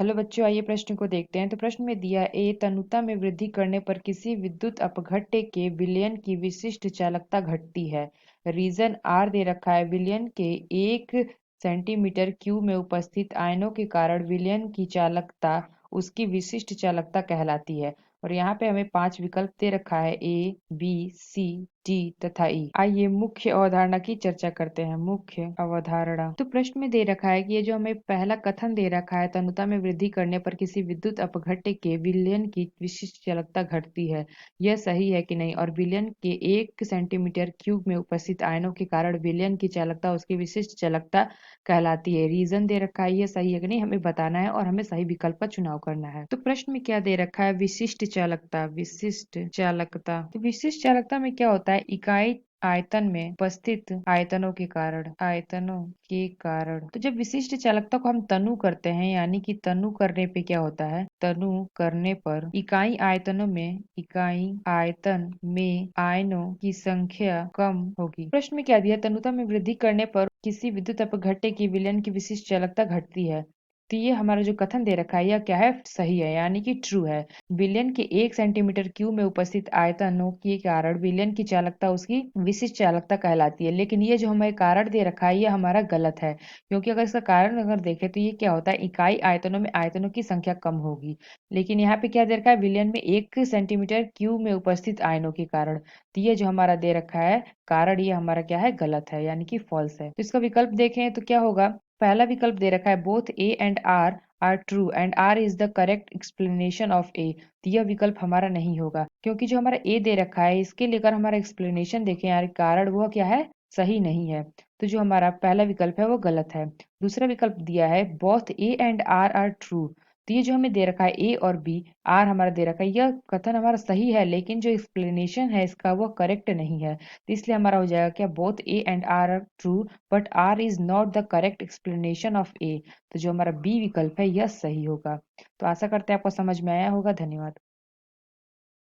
Hello बच्चों, आइए प्रश्न को देखते हैं। तो प्रश्न में दिया ए तनुता में वृद्धि करने पर किसी विद्युत अपघट्य के विलयन की विशिष्ट चालकता घटती है। रीजन आर दे रखा है। विलयन के 1 सेंटीमीटर क्यूब में उपस्थित आयनों के कारण विलयन की चालकता उसकी विशिष्ट चालकता कहलाती है। और यहाँ पे हमें 5 विकल्प दे रखा है, ए, बी, सी, डी तथा ई। आइए मुख्य अवधारणा की चर्चा करते हैं। मुख्य अवधारणा। तो प्रश्न में दे रखा है कि ये जो हमें पहला कथन दे रखा है, तनुता में वृद्धि करने पर किसी विद्युत अपघट्य के विलयन की विशिष्ट चालकता घटती है, यह सही है कि नहीं। और विलयन के 1 सेंटीमीटर क्यूब में उपस्थित आयनों के कारण विलयन की चालकता उसकी विशिष्ट चालकता कहलाती है। रीजन दे रखा है, ये सही है कि नहीं हमें बताना है और हमें सही विकल्प का चुनाव करना है। तो प्रश्न में क्या दे रखा है, विशिष्ट चालकता। विशिष्ट चालकता, तो विशिष्ट चालकता में क्या होता है, इकाई आयतन में उपस्थित आयतनों के कारण। तो जब विशिष्ट चालकता को हम तनु करते हैं, यानी कि तनु करने पे क्या होता है, तनु करने पर इकाई आयतन में आयनों की संख्या कम होगी। प्रश्न में क्या दिया, तनुता में वृद्धि करने पर किसी विद्युत अपघट्य की विलयन की विशिष्ट चालकता घटती है। तो ये हमारा जो कथन दे रखा है यह क्या है, सही है, यानी कि ट्रू है। विलयन के 1 सेंटीमीटर क्यूब में उपस्थित आयतनों के कारण विलयन की चालकता उसकी विशिष्ट चालकता कहलाती है। लेकिन ये जो हमें कारण दे रखा है ये हमारा गलत है, क्योंकि अगर इसका कारण अगर देखें तो ये क्या होता है, इकाई आयतनों में आयतनों की संख्या कम होगी। लेकिन यहाँ पे क्या दे रखा है, विलयन में 1 सेंटीमीटर क्यूब में उपस्थित आयनों के कारण। तो ये जो हमारा दे रखा है कारण, ये हमारा क्या है, गलत है, यानी कि फॉल्स है। तो इसका विकल्प देखें तो क्या होगा, पहला विकल्प दे रखा है, both A and R true and R is the correct explanation of A. तो यह विकल्प हमारा नहीं होगा, क्योंकि जो हमारा ए दे रखा है इसके लेकर हमारा एक्सप्लेनेशन देखें यार, कारण वो क्या है, सही नहीं है। तो जो हमारा पहला विकल्प है वो गलत है। दूसरा विकल्प दिया है, both A and R true. तो ये जो हमें दे रखा है ए और बी, आर हमारा दे रखा है, यह कथन हमारा सही है, लेकिन जो एक्सप्लेनेशन है इसका वो करेक्ट नहीं है। तो इसलिए हमारा हो जाएगा क्या, both A and R true but R is not the correct explanation of A. तो जो हमारा बी विकल्प है यह सही होगा। तो आशा करते हैं आपको समझ में आया होगा। धन्यवाद।